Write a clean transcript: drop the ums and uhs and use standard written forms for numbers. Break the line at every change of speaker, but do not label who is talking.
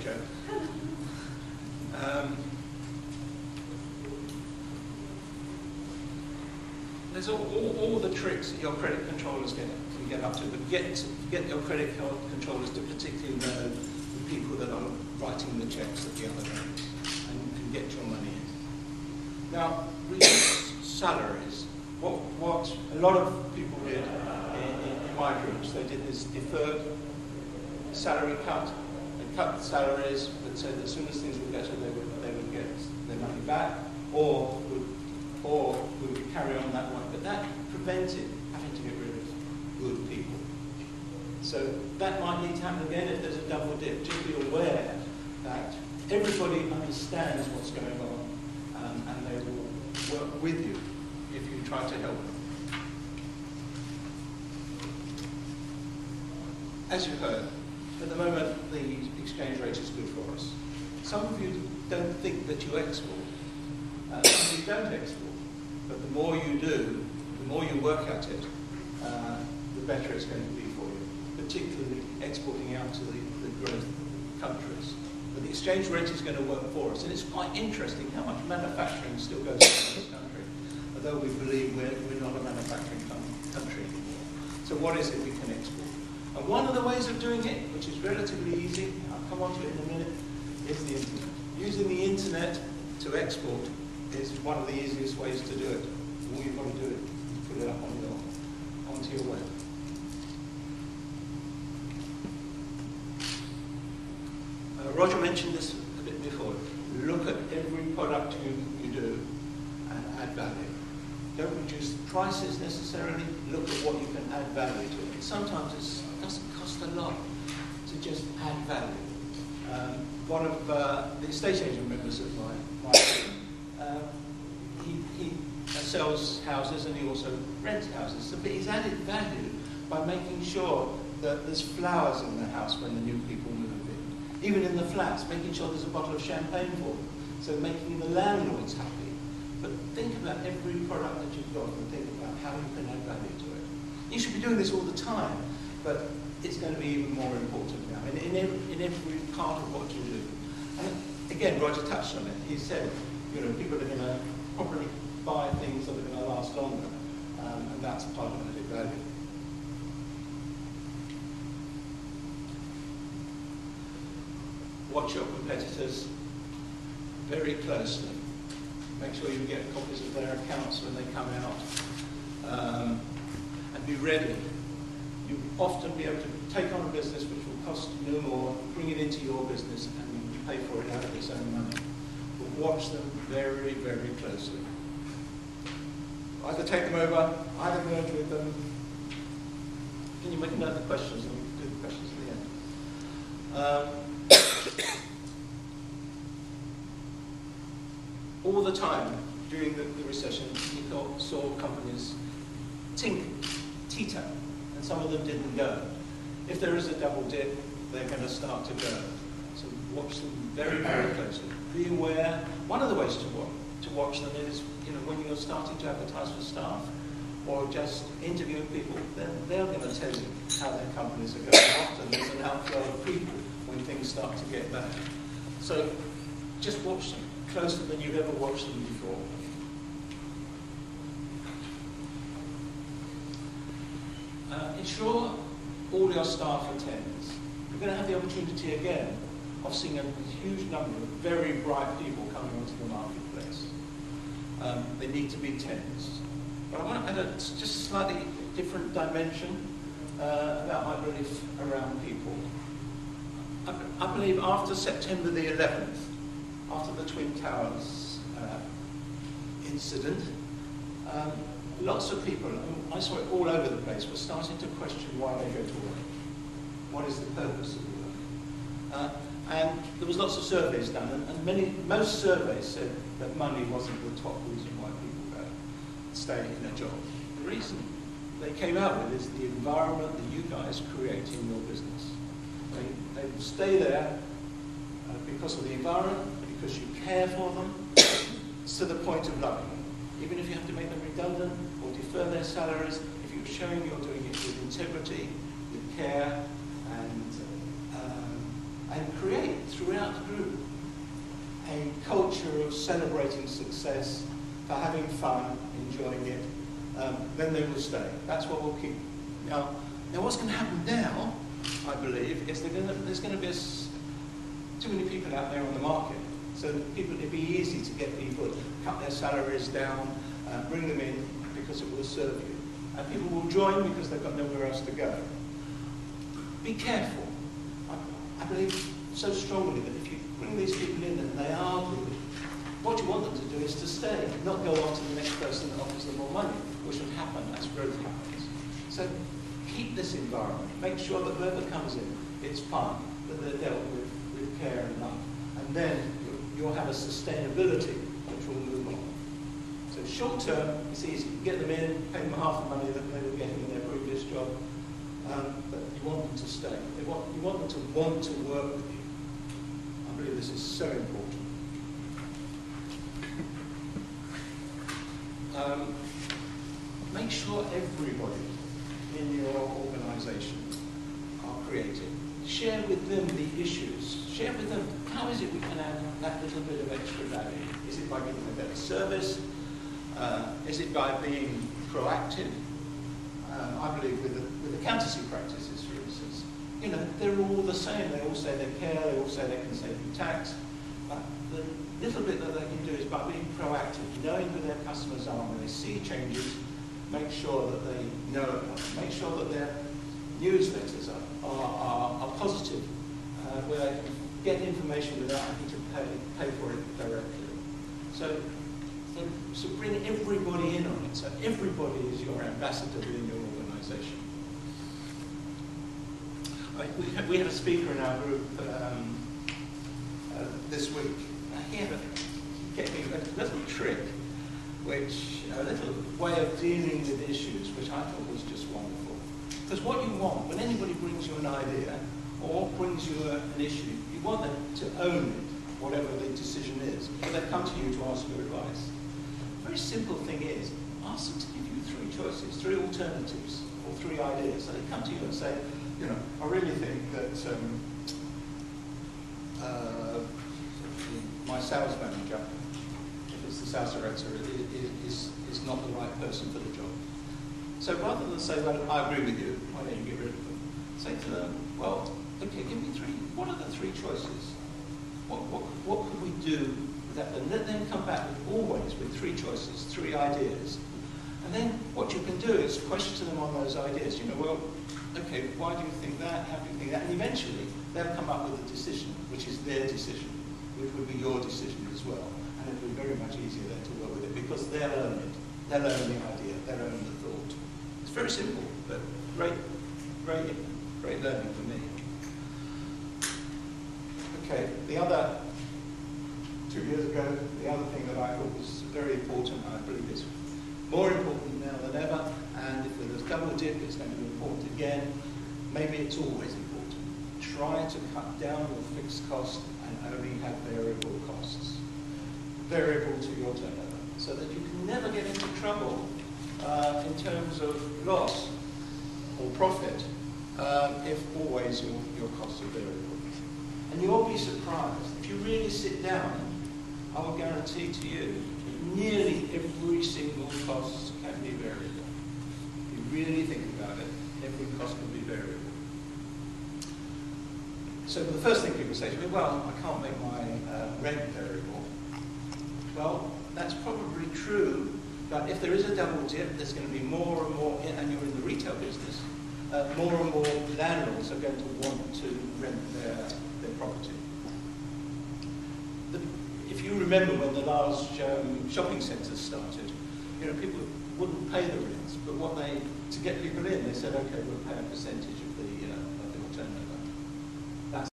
joke. There's all the tricks that your credit controllers can get up to, but get your credit controllers to particularly know the people that are writing the checks at the other end and get your money in. Now, reduce salaries. What a lot of people did in my groups, they did this deferred salary cut. They cut the salaries, but said that as soon as things were better, they would get their money back, or we would carry on that way. But that prevented having to get rid of good people. So that might need to happen again if there's a double dip. Just be aware that everybody understands what's going on, and they will work with you if you try to help them. As you heard, at the moment the exchange rate is good for us. Some of you don't think that you export. Some of you don't export. But the more you do, the more you work at it, the better it's going to be for you, particularly exporting out to the growth countries. But the exchange rate is going to work for us. And it's quite interesting how much manufacturing still goes on in this country, although we believe we're not a manufacturing country anymore. So what is it we can export? And one of the ways of doing it, which is relatively easy, I'll come on to it in a minute, is the internet. Using the internet to export is one of the easiest ways to do it. All you've got to do is put it up onto your web. Roger mentioned this a bit before. Look at every product you do and add value. Don't reduce the prices necessarily. Look at what you can add value to. And sometimes it doesn't cost a lot to just add value. One of the estate agent members of my team, he sells houses and he also rents houses. So, but he's added value by making sure that there's flowers in the house when the new people move in. Even in the flats, making sure there's a bottle of champagne for them. So making the landlords happy. But think about every product that you've got and think about how you can add value to it. You should be doing this all the time, but it's going to be even more important now in every part of what you do. And again, Roger touched on it. He said, people are going to probably buy things that are going to last longer, and that's part of added value. Watch your competitors very closely. Make sure you get copies of their accounts when they come out, and be ready. You'll often be able to take on a business which will cost you no more, bring it into your business, and you pay for it out of its own money. But watch them very, very closely. Either take them over, either merge with them. Can you make a note of the questions, and we can do the questions at the end. All the time during the recession, you saw companies teeter, and some of them didn't go. If there is a double dip, they're going to start to go. So watch them very, very closely. Be aware. One of the ways to watch them is, when you're starting to advertise for staff or just interviewing people, then they're going to tell you how their companies are going. Often there's an outflow of people when things start to get bad. So just watch them closer than you've ever watched them before. Ensure all your staff attends. You're going to have the opportunity again of seeing a huge number of very bright people coming onto the marketplace. They need to be tens. But I want to add a just slightly different dimension about my belief around people. I believe after September the 11th, after the Twin Towers incident, lots of people, I saw it all over the place, were starting to question why they go to work. What is the purpose of work? And there was lots of surveys done, and most surveys said that money wasn't the top reason why people stay in a job. The reason they came out with is the environment that you guys create in your business. They will stay there because of the environment, because you care for them, to the point of loving them. Even if you have to make them redundant or defer their salaries, if you're showing you're doing it with integrity, with care, and and create throughout the group a culture of celebrating success, for having fun, enjoying it, then they will stay. That's what we'll keep. Now what's going to happen now, I believe, is there's going to be too many people out there on the market. So it'd be easy to get people to cut their salaries down, bring them in, because it will serve you. And people will join because they've got nowhere else to go. Be careful. I believe so strongly that if you bring these people in and they are good, what you want them to do is to stay, not go on to the next person that offers them more money, which would happen as growth happens. So keep this environment. Make sure that whoever comes in, it's fun, that they're dealt with care and love. And then you'll have a sustainability which will move on. So short term, it's easy. Get them in, pay them half the money that they were getting in their previous job, but you want them to stay. You want them to want to work with you. I believe this is so important. Make sure everybody in your organisation are creative. Share with them the issues. Share with them, how is it we can add that little bit of extra value? Is it by giving a better service? Is it by being proactive? I believe with the accountancy practices, for instance, they're all the same. They all say they care, they all say they can save you tax. But the little bit that they can do is by being proactive, knowing who their customers are. When they see changes, make sure that they know about them. Make sure that their newsletters are positive, where they can get information without having to pay for it directly. So bring everybody in on it. So everybody is your ambassador within your organisation. We had a speaker in our group this week. He gave me a little trick, a little way of dealing with issues, which I thought was just wonderful. Because what you want, when anybody brings you an idea or brings you an issue, you want them to own it, whatever the decision is. But they come to you to ask your advice. The very simple thing is, ask them to give you three choices, three alternatives, or three ideas. So they come to you and say, I really think that my sales manager, if it's the sales director, is not the right person for the job. So rather than say, well, I agree with you, why don't you get rid of them? Say to them, well, okay, give me three. What are the three choices? What could we do with that? And let them come back with three choices, three ideas. And then what you can do is question them on those ideas. Well, okay, why do you think that? How do you think that? And eventually, they'll come up with a decision, which is their decision, which would be your decision as well. And it'll be very much easier then to work with it, because they'll own it. They'll own the idea. They'll own the thought. It's very simple, but great learning for me. Okay, the other, 2 years ago, the other thing that I thought was very important, I believe it's more important now than ever, and if there's a double dip, it's going to be important again. Maybe it's always important. Try to cut down your fixed cost and only have variable costs. Variable to your turnover, so that you can never get into trouble in terms of loss or profit if always your costs are variable. And you'll be surprised. If you really sit down, I will guarantee to you that nearly every single cost can be variable. If you really think about it, every cost can be variable. So the first thing people say to me, well, I can't make my rent variable. Well, that's probably true, but if there is a double dip, there's going to be more and more, and you're in the retail business, more and more landlords are going to want to rent their property. If you remember when the large shopping centres started, people wouldn't pay the rents, but to get people in, they said, okay, we'll pay a percentage of the turnover. That's